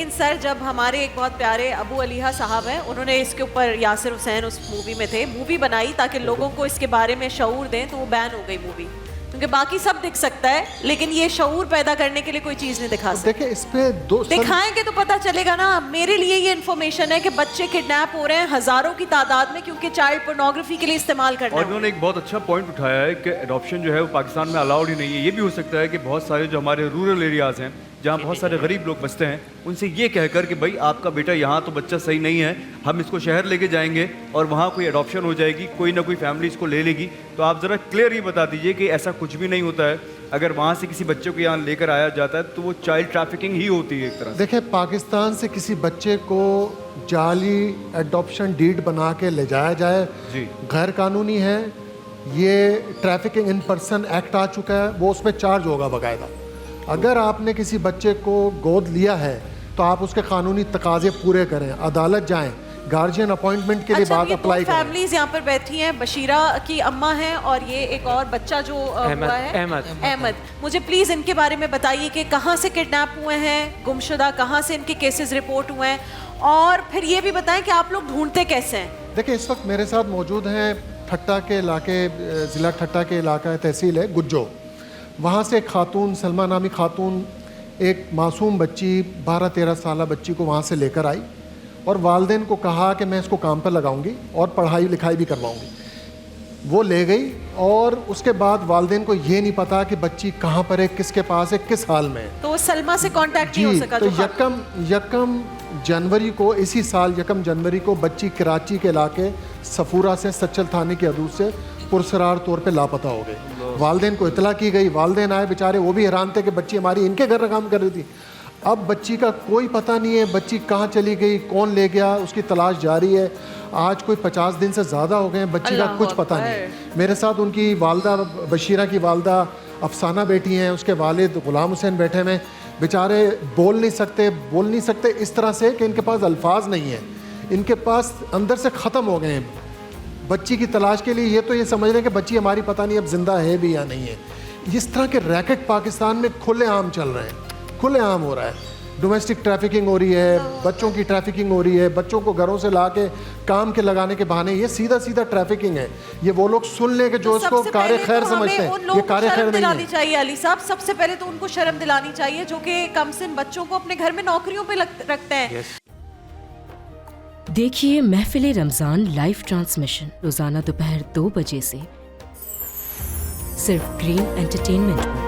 لیکن سر جب ہمارے ایک بہت پیارے ابو علیحہ صاحب ہیں, انہوں نے اس کے اوپر, یاسر حسین اس مووی میں تھے, مووی بنائی تاکہ لوگوں کو اس کے بارے میں شعور دیں, تو وہ بین ہو گئی مووی, کیونکہ باقی سب دکھ سکتا ہے لیکن یہ شعور پیدا کرنے کے لیے کوئی چیز نہیں دکھا سکتے. دیکھیں اس پہ دکھائیں گے تو پتہ چلے گا نا. میرے لیے یہ انفارمیشن ہے کہ بچے کڈنیپ ہو رہے ہیں ہزاروں کی تعداد میں, کیونکہ چائلڈ پورنوگرافی کے لیے استعمال کرنا. اور انہوں نے ایک بہت اچھا پوائنٹ اٹھایا ہے کہ اڈاپشن جو ہے وہ پاکستان میں الاؤڈ ہی نہیں ہے. یہ بھی ہو سکتا ہے کہ بہت سارے جو ہمارے رورل ایریاز ہیں جہاں بہت سارے غریب لوگ بستے ہیں, ان سے یہ کہہ کر کہ بھائی آپ کا بیٹا یہاں تو بچہ صحیح نہیں ہے, ہم اس کو شہر لے کے جائیں گے اور وہاں کوئی اڈاپشن ہو جائے گی, کوئی نہ کوئی فیملی اس کو لے لے گی. تو آپ ذرا کلیئر یہ بتا دیجئے کہ ایسا کچھ بھی نہیں ہوتا ہے. اگر وہاں سے کسی بچے کو یہاں لے کر آیا جاتا ہے تو وہ چائلڈ ٹریفکنگ ہی ہوتی ہے ایک طرح سے. دیکھیں پاکستان سے کسی بچے کو جعلی اڈاپشن ڈیڈ بنا کے لے جایا جائے جی غیر قانونی ہے. یہ ٹریفکنگ ان پرسن ایکٹ آ چکا ہے, وہ اس پہ چارج ہوگا باقاعدہ. اگر آپ نے کسی بچے کو گود لیا ہے تو آپ اس کے قانونی تقاضے پورے کریں, عدالت جائیں, گارجین اپوائنٹمنٹ کے لیے بات اپلائی کریں. فیملیز یہاں پر بیٹھی ہیں, بشیرہ کی اماں ہیں اور یہ ایک اور بچہ جو ہوا ہے احمد. مجھے پلیز ان کے بارے میں بتائیے کہ کہاں سے کڈنیپ ہوئے ہیں, گمشدہ کہاں سے ان کے کیسز رپورٹ ہوئے ہیں, اور پھر یہ بھی بتائیں کہ آپ لوگ ڈھونڈتے کیسے ہیں. دیکھیں اس وقت میرے ساتھ موجود ہیں ٹھٹہ کے علاقے, ضلع ٹھٹہ کے علاقہ تحصیل ہے گجو. وہاں سے ایک خاتون, سلمہ نامی خاتون, ایک معصوم بچی 12-13 سالہ بچی کو وہاں سے لے کر آئی اور والدین کو کہا کہ میں اس کو کام پر لگاؤں گی اور پڑھائی لکھائی بھی کرواؤں گی. وہ لے گئی اور اس کے بعد والدین کو یہ نہیں پتا کہ بچی کہاں پر ہے, کس کے پاس ہے, کس حال میں ہے. تو سلمہ سے کانٹیکٹ نہیں ہو سکا. تو یکم جنوری کو, اسی سال 1 جنوری کو بچی کراچی کے علاقے صفورہ سے سچل تھانے کی حدود سے پرسرار طور پہ لاپتہ ہو گئی. والدین کو اطلاع کی گئی, والدین آئے بیچارے, وہ بھی حیران تھے کہ بچی ہماری ان کے گھر کام کر رہی تھی. اب بچی کا کوئی پتہ نہیں ہے, بچی کہاں چلی گئی, کون لے گیا, اس کی تلاش جاری ہے. آج کوئی 50 دن سے زیادہ ہو گئے ہیں, بچی کا کچھ پتہ نہیں ہے. میرے ساتھ ان کی والدہ, بشیرہ کی والدہ افسانہ بیٹھی ہیں, اس کے والد غلام حسین بیٹھے ہوئے, بیچارے بول نہیں سکتے اس طرح سے کہ ان کے پاس الفاظ نہیں ہیں, ان کے پاس اندر سے ختم ہو گئے ہیں بچی کی تلاش کے لیے. یہ تو یہ سمجھ رہے ہیں کہ بچی ہماری پتہ نہیں اب زندہ ہے بھی یا نہیں ہے. اس طرح کے ریکٹ پاکستان میں کھلے عام چل رہے ہیں, کھلے عام ہو رہا ہے. ڈومیسٹک ٹریفکنگ ہو رہی ہے, بچوں کی ٹریفکنگ ہو رہی ہے, بچوں کو گھروں سے لا کے کام کے لگانے کے بہانے. یہ سیدھا ٹریفکنگ ہے. یہ وہ لوگ سن لیں کہ جو اس کو کار خیر سمجھتے ہیں, یہ کار خیر نہیں ہے. چاہیے علی صاحب, سب سے پہلے تو ان کو شرم دلانی چاہیے جو کہ کم سن بچوں کو اپنے گھر میں نوکریوں پہ رکھتے ہیں. دیکھیے محفل رمضان لائیو ٹرانسمیشن روزانہ دوپہر 2 بجے سے صرف گرین انٹرٹینمنٹ.